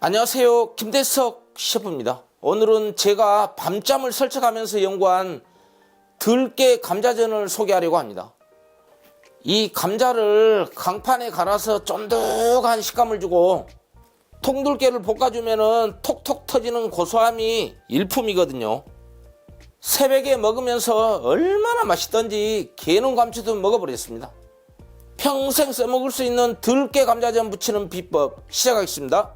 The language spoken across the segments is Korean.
안녕하세요, 김대석 셰프입니다. 오늘은 제가 밤잠을 설쳐가면서 연구한 들깨 감자전을 소개하려고 합니다. 이 감자를 강판에 갈아서 쫀득한 식감을 주고 통들깨를 볶아주면 톡톡 터지는 고소함이 일품이거든요. 새벽에 먹으면서 얼마나 맛있던지 개눈 감추듯 먹어버렸습니다. 평생 써먹을 수 있는 들깨 감자전 부치는 비법 시작하겠습니다.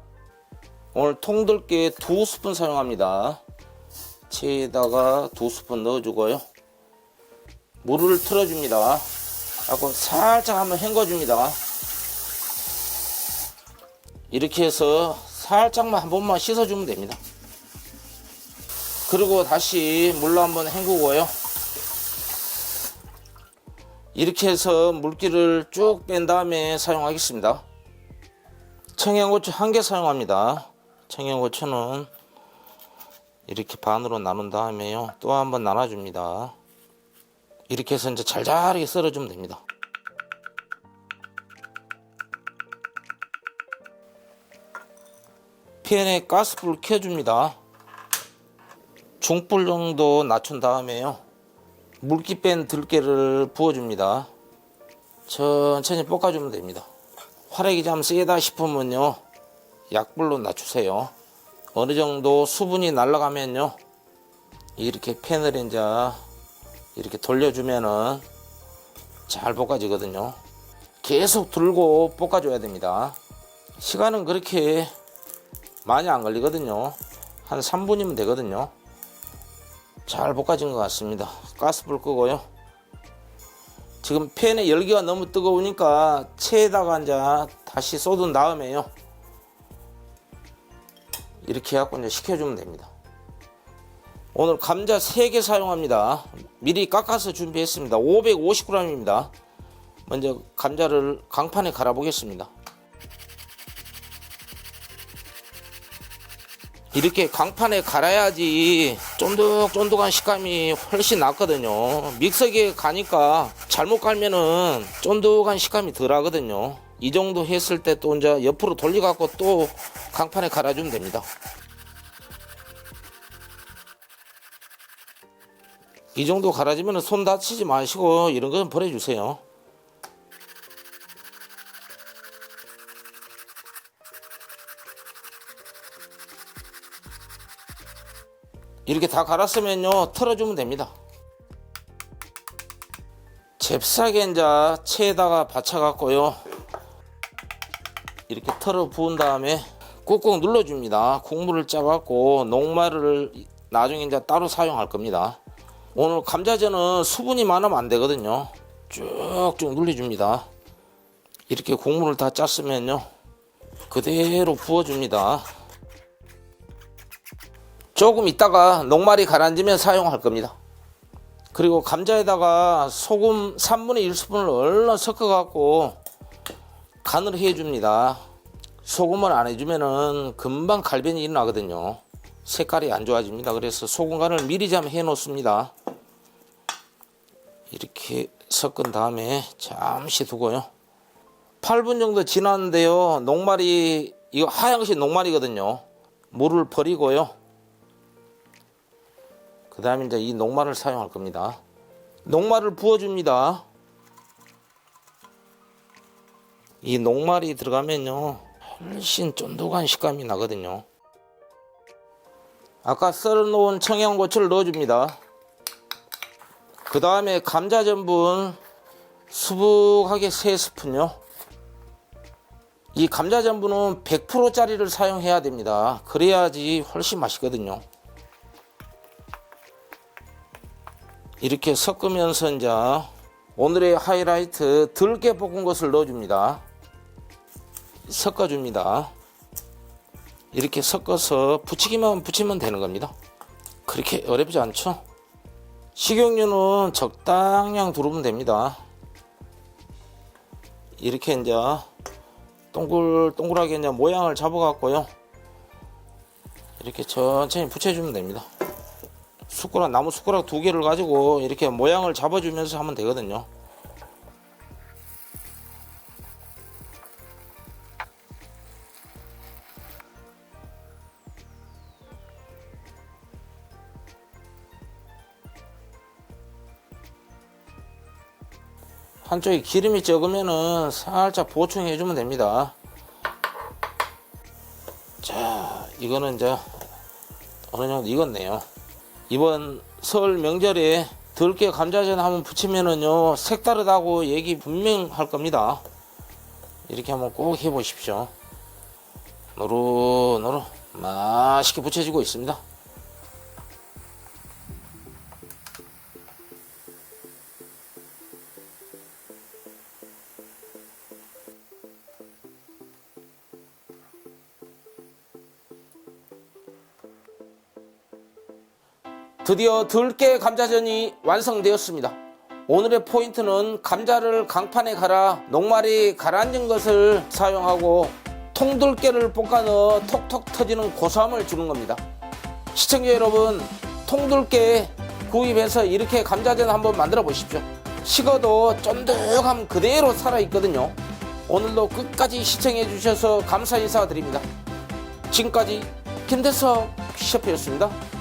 오늘 통들깨 2스푼 사용합니다. 체에다가 2스푼 넣어주고요. 물을 틀어줍니다. 하고 살짝 한번 헹궈줍니다. 이렇게 해서 살짝만 한 번만 씻어주면 됩니다. 그리고 다시 물로 한번 헹구고요. 이렇게 해서 물기를 쭉 뺀 다음에 사용하겠습니다. 청양고추 1개 사용합니다. 청양고추는 이렇게 반으로 나눈 다음에요, 또 한번 나눠줍니다. 이렇게 해서 이제 잘잘하게 썰어주면 됩니다. 팬에 가스불 켜줍니다. 중불 정도 낮춘 다음에요, 물기 뺀 들깨를 부어줍니다. 천천히 볶아주면 됩니다. 화력이 좀 세다 싶으면요, 약불로 낮추세요. 어느 정도 수분이 날아가면요, 이렇게 팬을 이제 이렇게 돌려주면은 잘 볶아지거든요. 계속 들고 볶아줘야 됩니다. 시간은 그렇게 많이 안 걸리거든요. 한 3분이면 되거든요. 잘 볶아진 것 같습니다. 가스불 끄고요. 지금 팬에 열기가 너무 뜨거우니까 체에다가 이제 다시 쏟은 다음에요, 이렇게 해갖고 이제 식혀주면 됩니다. 오늘 감자 3개 사용합니다. 미리 깎아서 준비했습니다. 550g입니다. 먼저 감자를 강판에 갈아 보겠습니다. 이렇게 강판에 갈아야지 쫀득쫀득한 식감이 훨씬 낫거든요. 믹서기에 가니까 잘못 갈면은 쫀득한 식감이 덜 하거든요. 이 정도 했을 때 또 이제 옆으로 돌려갖고 또 강판에 갈아주면 됩니다. 이 정도 갈아지면 손 다치지 마시고 이런 건 버려주세요. 이렇게 다 갈았으면요, 털어주면 됩니다. 잽싸게 이제 체에다가 받쳐갖고요, 이렇게 털어 부은 다음에 꾹꾹 눌러줍니다. 국물을 짜갖고 녹말을 나중에 이제 따로 사용할 겁니다. 오늘 감자전은 수분이 많으면 안 되거든요. 쭉쭉 눌러줍니다. 이렇게 국물을 다 짰으면요, 그대로 부어줍니다. 조금 있다가 녹말이 가라앉으면 사용할 겁니다. 그리고 감자에다가 소금 3분의 1스푼을 얼른 섞어 갖고 간을 해줍니다. 소금을 안 해주면은 금방 갈변이 일어나거든요. 색깔이 안 좋아집니다. 그래서 소금 간을 미리 좀 해 놓습니다. 이렇게 섞은 다음에 잠시 두고요. 8분 정도 지났는데요, 녹말이, 이거 하얀것이 녹말이거든요. 물을 버리고요, 그 다음에 이제 이 녹말을 사용할 겁니다. 녹말을 부어줍니다. 이 녹말이 들어가면요, 훨씬 쫀득한 식감이 나거든요. 아까 썰어놓은 청양고추를 넣어줍니다. 그 다음에 감자 전분 수북하게 3스푼요. 이 감자 전분은 100%짜리를 사용해야 됩니다. 그래야지 훨씬 맛있거든요. 이렇게 섞으면서 이제 오늘의 하이라이트 들깨 볶은 것을 넣어줍니다. 섞어줍니다. 이렇게 섞어서 부치기만 붙이면 되는 겁니다. 그렇게 어렵지 않죠? 식용유는 적당량 두르면 됩니다. 이렇게 이제 동글동글하게 이제 모양을 잡아갖고요, 이렇게 천천히 붙여주면 됩니다. 숟가락, 나무 숟가락 2개를 가지고 이렇게 모양을 잡아주면서 하면 되거든요. 한쪽에 기름이 적으면은 살짝 보충해 주면 됩니다. 자, 이거는 이제 어느 정도 익었네요. 이번 설 명절에 들깨 감자전 한번 부치면은요 색다르다고 얘기 분명 할 겁니다. 이렇게 한번 꼭 해보십시오. 노릇노릇 맛있게 부쳐지고 있습니다. 드디어 들깨 감자전이 완성되었습니다. 오늘의 포인트는 감자를 강판에 갈아 녹말이 가라앉은 것을 사용하고 통들깨를 볶아 넣어 톡톡 터지는 고소함을 주는 겁니다. 시청자 여러분, 통들깨 구입해서 이렇게 감자전 한번 만들어 보십시오. 식어도 쫀득함 그대로 살아있거든요. 오늘도 끝까지 시청해 주셔서 감사 인사드립니다. 지금까지 김대석 셰프였습니다.